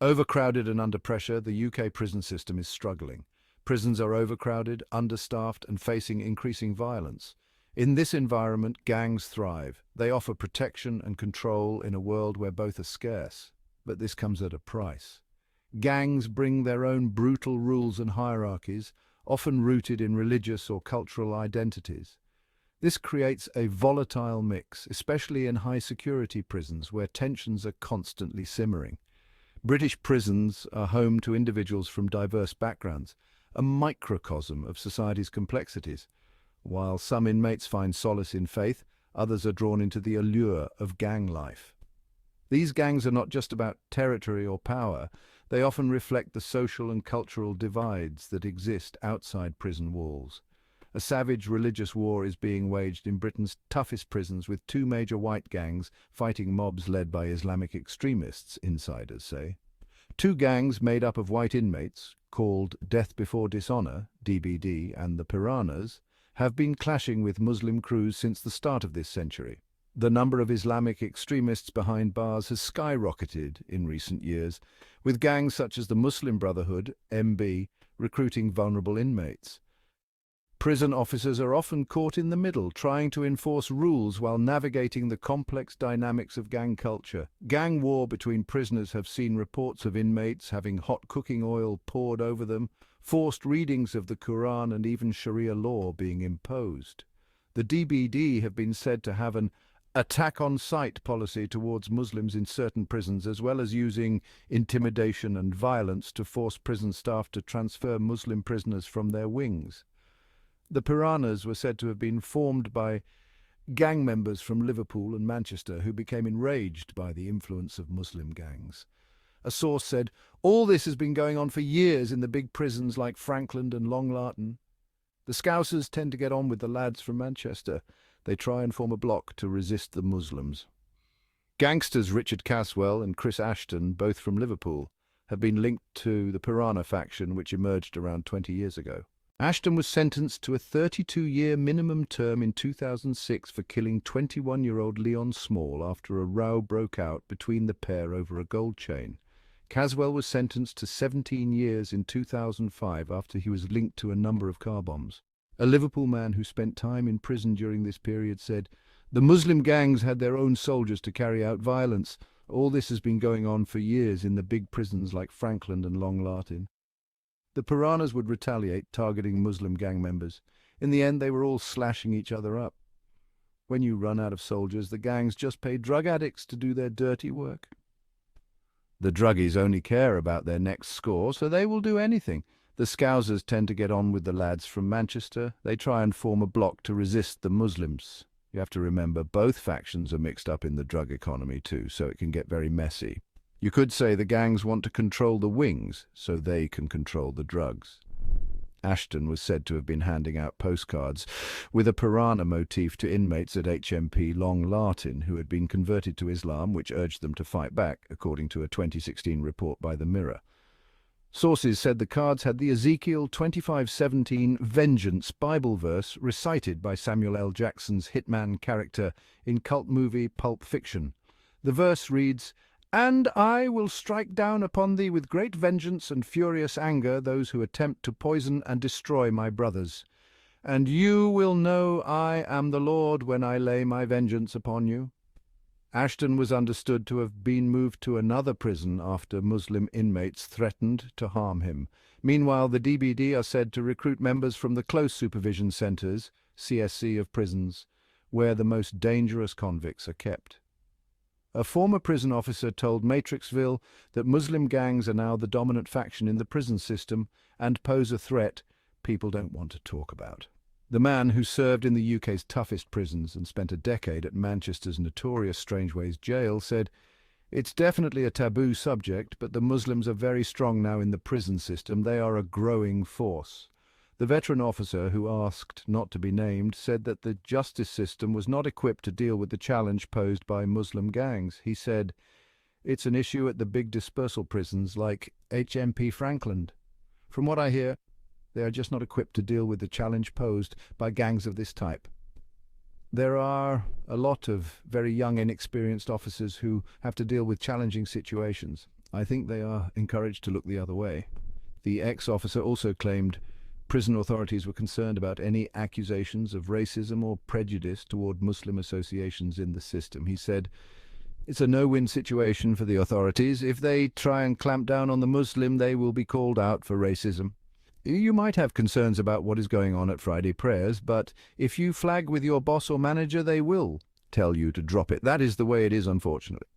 Overcrowded and under pressure, the UK prison system is struggling. Prisons are overcrowded, understaffed, and facing increasing violence. In this environment, gangs thrive. They offer protection and control in a world where both are scarce. But this comes at a price. Gangs bring their own brutal rules and hierarchies, often rooted in religious or cultural identities. This creates a volatile mix, especially in high-security prisons where tensions are constantly simmering. British prisons are home to individuals from diverse backgrounds, a microcosm of society's complexities. While some inmates find solace in faith, others are drawn into the allure of gang life. These gangs are not just about territory or power, they often reflect the social and cultural divides that exist outside prison walls. A savage religious war is being waged in Britain's toughest prisons, with two major white gangs fighting mobs led by Islamic extremists, insiders say. Two gangs made up of white inmates, called Death Before Dishonour, DBD, and the Piranhas, have been clashing with Muslim crews since the start of this century. The number of Islamic extremists behind bars has skyrocketed in recent years, with gangs such as the Muslim Brotherhood, MB, recruiting vulnerable inmates. Prison officers are often caught in the middle, trying to enforce rules while navigating the complex dynamics of gang culture. Gang war between prisoners have seen reports of inmates having hot cooking oil poured over them, forced readings of the Quran, and even Sharia law being imposed. The DBD have been said to have an attack-on-sight policy towards Muslims in certain prisons, as well as using intimidation and violence to force prison staff to transfer Muslim prisoners from their wings. The Piranhas were said to have been formed by gang members from Liverpool and Manchester who became enraged by the influence of Muslim gangs. A source said, "All this has been going on for years in the big prisons like Frankland and Long Lartin. The Scousers tend to get on with the lads from Manchester. They try and form a bloc to resist the Muslims." Gangsters Richard Caswell and Chris Ashton, both from Liverpool, have been linked to the Piranha faction, which emerged around 20 years ago. Ashton was sentenced to a 32-year minimum term in 2006 for killing 21-year-old Leon Small after a row broke out between the pair over a gold chain. Caswell was sentenced to 17 years in 2005 after he was linked to a number of car bombs. A Liverpool man who spent time in prison during this period said, "The Muslim gangs had their own soldiers to carry out violence. All this has been going on for years in the big prisons like Frankland and Long Lartin." The Piranhas would retaliate, targeting Muslim gang members. In the end, they were all slashing each other up. When you run out of soldiers, the gangs just pay drug addicts to do their dirty work. The druggies only care about their next score, so they will do anything. The Scousers tend to get on with the lads from Manchester. They try and form a bloc to resist the Muslims. You have to remember, both factions are mixed up in the drug economy too, so it can get very messy. You could say the gangs want to control the wings so they can control the drugs. Ashton was said to have been handing out postcards with a piranha motif to inmates at HMP Long Lartin who had been converted to Islam, which urged them to fight back, according to a 2016 report by The Mirror. Sources said the cards had the Ezekiel 25:17 vengeance Bible verse recited by Samuel L. Jackson's hitman character in cult movie Pulp Fiction. The verse reads, "And I will strike down upon thee with great vengeance and furious anger those who attempt to poison and destroy my brothers. And you will know I am the Lord when I lay my vengeance upon you." Ashton was understood to have been moved to another prison after Muslim inmates threatened to harm him. Meanwhile, the DBD are said to recruit members from the Close Supervision Centres, CSC of prisons, where the most dangerous convicts are kept. A former prison officer told Matrixville that Muslim gangs are now the dominant faction in the prison system and pose a threat people don't want to talk about. The man, who served in the UK's toughest prisons and spent a decade at Manchester's notorious Strangeways jail, said, "It's definitely a taboo subject, but the Muslims are very strong now in the prison system. They are a growing force." The veteran officer, who asked not to be named, said that the justice system was not equipped to deal with the challenge posed by Muslim gangs. He said, "It's an issue at the big dispersal prisons like HMP Frankland. From what I hear, they are just not equipped to deal with the challenge posed by gangs of this type. There are a lot of very young, inexperienced officers who have to deal with challenging situations. I think they are encouraged to look the other way. The ex-officer also claimed prison authorities were concerned about any accusations of racism or prejudice toward Muslim associations in the system. He said, "It's a no-win situation for the authorities. If they try and clamp down on the Muslim, they will be called out for racism. You might have concerns about what is going on at Friday prayers, but if you flag with your boss or manager, they will tell you to drop it. That is the way it is, unfortunately."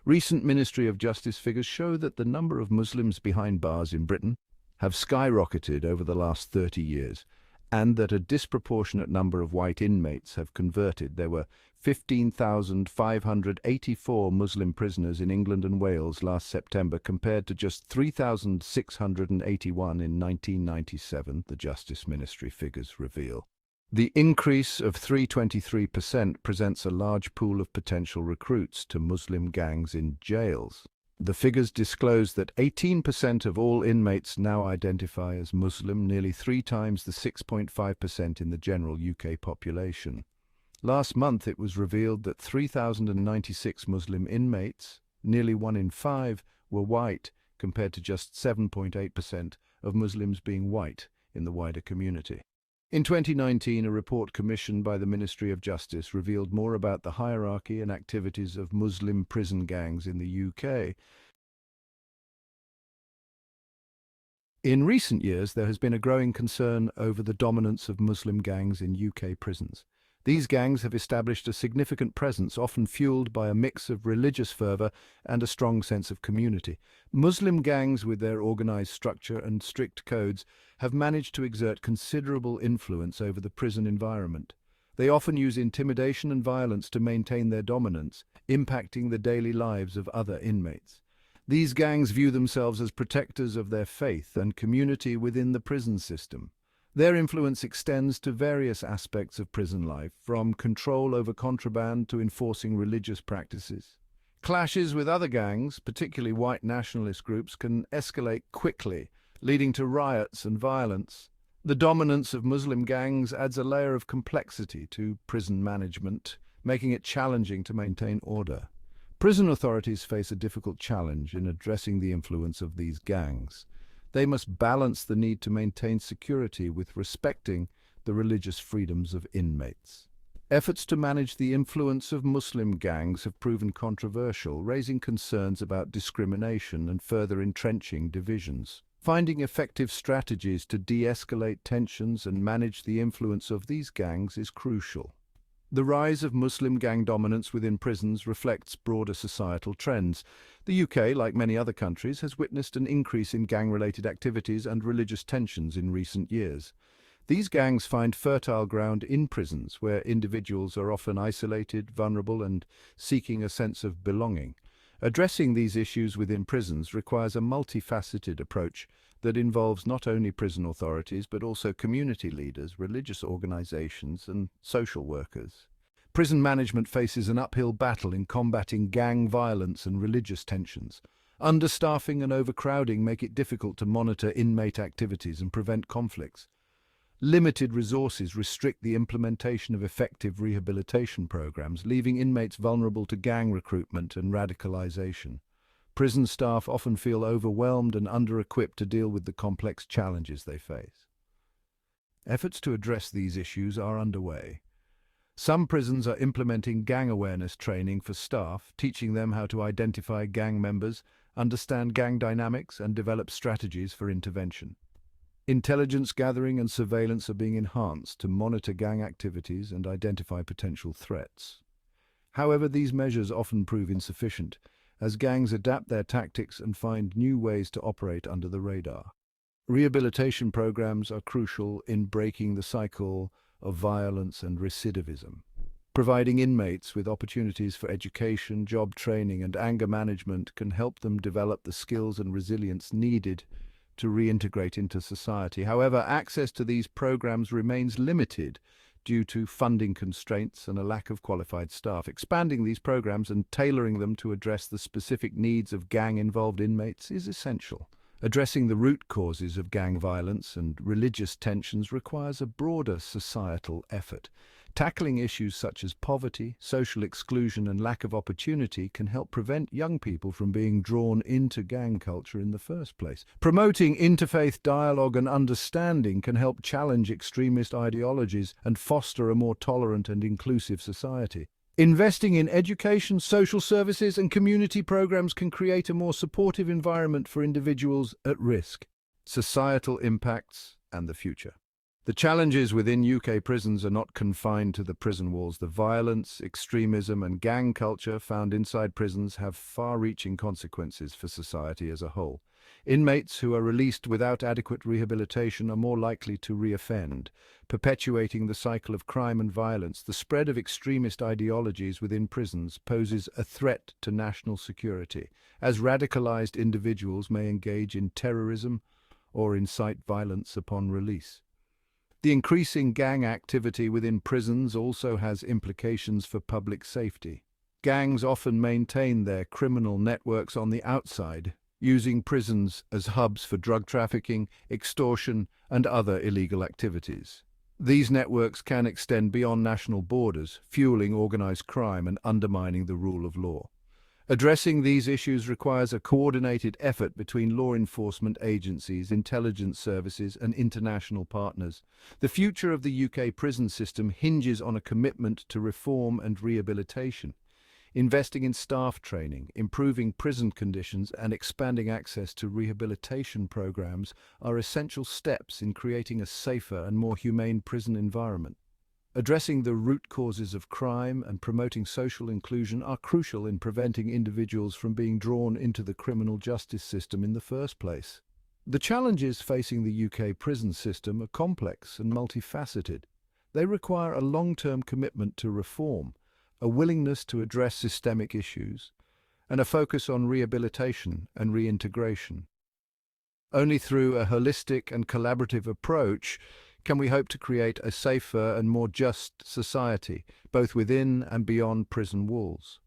Recent Ministry of Justice figures show that the number of Muslims behind bars in Britain have skyrocketed over the last 30 years, and that a disproportionate number of white inmates have converted. There were 15,584 Muslim prisoners in England and Wales last September, compared to just 3,681 in 1997, the Justice Ministry figures reveal. The increase of 323% presents a large pool of potential recruits to Muslim gangs in jails. The figures disclose that 18% of all inmates now identify as Muslim, nearly 3 times the 6.5% in the general UK population. Last month it was revealed that 3,096 Muslim inmates, nearly 1 in 5, were white, compared to just 7.8% of Muslims being white in the wider community. In 2019, a report commissioned by the Ministry of Justice revealed more about the hierarchy and activities of Muslim prison gangs in the UK. In recent years, there has been a growing concern over the dominance of Muslim gangs in UK prisons. These gangs have established a significant presence, often fueled by a mix of religious fervour and a strong sense of community. Muslim gangs, with their organised structure and strict codes, have managed to exert considerable influence over the prison environment. They often use intimidation and violence to maintain their dominance, impacting the daily lives of other inmates. These gangs view themselves as protectors of their faith and community within the prison system. Their influence extends to various aspects of prison life, from control over contraband to enforcing religious practices. Clashes with other gangs, particularly white nationalist groups, can escalate quickly, leading to riots and violence. The dominance of Muslim gangs adds a layer of complexity to prison management, making it challenging to maintain order. Prison authorities face a difficult challenge in addressing the influence of these gangs. They must balance the need to maintain security with respecting the religious freedoms of inmates. Efforts to manage the influence of Muslim gangs have proven controversial, raising concerns about discrimination and further entrenching divisions. Finding effective strategies to de-escalate tensions and manage the influence of these gangs is crucial. The rise of Muslim gang dominance within prisons reflects broader societal trends. The UK, like many other countries, has witnessed an increase in gang-related activities and religious tensions in recent years. These gangs find fertile ground in prisons, where individuals are often isolated, vulnerable, and seeking a sense of belonging. Addressing these issues within prisons requires a multifaceted approach that involves not only prison authorities but also community leaders, religious organizations, and social workers. Prison management faces an uphill battle in combating gang violence and religious tensions. Understaffing and overcrowding make it difficult to monitor inmate activities and prevent conflicts. Limited resources restrict the implementation of effective rehabilitation programs, leaving inmates vulnerable to gang recruitment and radicalization. Prison staff often feel overwhelmed and under-equipped to deal with the complex challenges they face. Efforts to address these issues are underway. Some prisons are implementing gang awareness training for staff, teaching them how to identify gang members, understand gang dynamics, and develop strategies for intervention. Intelligence gathering and surveillance are being enhanced to monitor gang activities and identify potential threats. However, these measures often prove insufficient, as gangs adapt their tactics and find new ways to operate under the radar. Rehabilitation programs are crucial in breaking the cycle of violence and recidivism. Providing inmates with opportunities for education, job training, and anger management can help them develop the skills and resilience needed to reintegrate into society. However, access to these programs remains limited due to funding constraints and a lack of qualified staff. Expanding these programs and tailoring them to address the specific needs of gang-involved inmates is essential. Addressing the root causes of gang violence and religious tensions requires a broader societal effort. Tackling issues such as poverty, social exclusion, and lack of opportunity can help prevent young people from being drawn into gang culture in the first place. Promoting interfaith dialogue and understanding can help challenge extremist ideologies and foster a more tolerant and inclusive society. Investing in education, social services, and community programs can create a more supportive environment for individuals at risk. Societal impacts and the future. The challenges within UK prisons are not confined to the prison walls. The violence, extremism, and gang culture found inside prisons have far-reaching consequences for society as a whole. Inmates who are released without adequate rehabilitation are more likely to reoffend, perpetuating the cycle of crime and violence. The spread of extremist ideologies within prisons poses a threat to national security, as radicalized individuals may engage in terrorism or incite violence upon release. The increasing gang activity within prisons also has implications for public safety. Gangs often maintain their criminal networks on the outside, using prisons as hubs for drug trafficking, extortion, and other illegal activities. These networks can extend beyond national borders, fueling organized crime and undermining the rule of law. Addressing these issues requires a coordinated effort between law enforcement agencies, intelligence services, and international partners. The future of the UK prison system hinges on a commitment to reform and rehabilitation. Investing in staff training, improving prison conditions, and expanding access to rehabilitation programs are essential steps in creating a safer and more humane prison environment. Addressing the root causes of crime and promoting social inclusion are crucial in preventing individuals from being drawn into the criminal justice system in the first place. The challenges facing the UK prison system are complex and multifaceted. They require a long-term commitment to reform, a willingness to address systemic issues, and a focus on rehabilitation and reintegration. Only through a holistic and collaborative approach can we hope to create a safer and more just society, both within and beyond prison walls.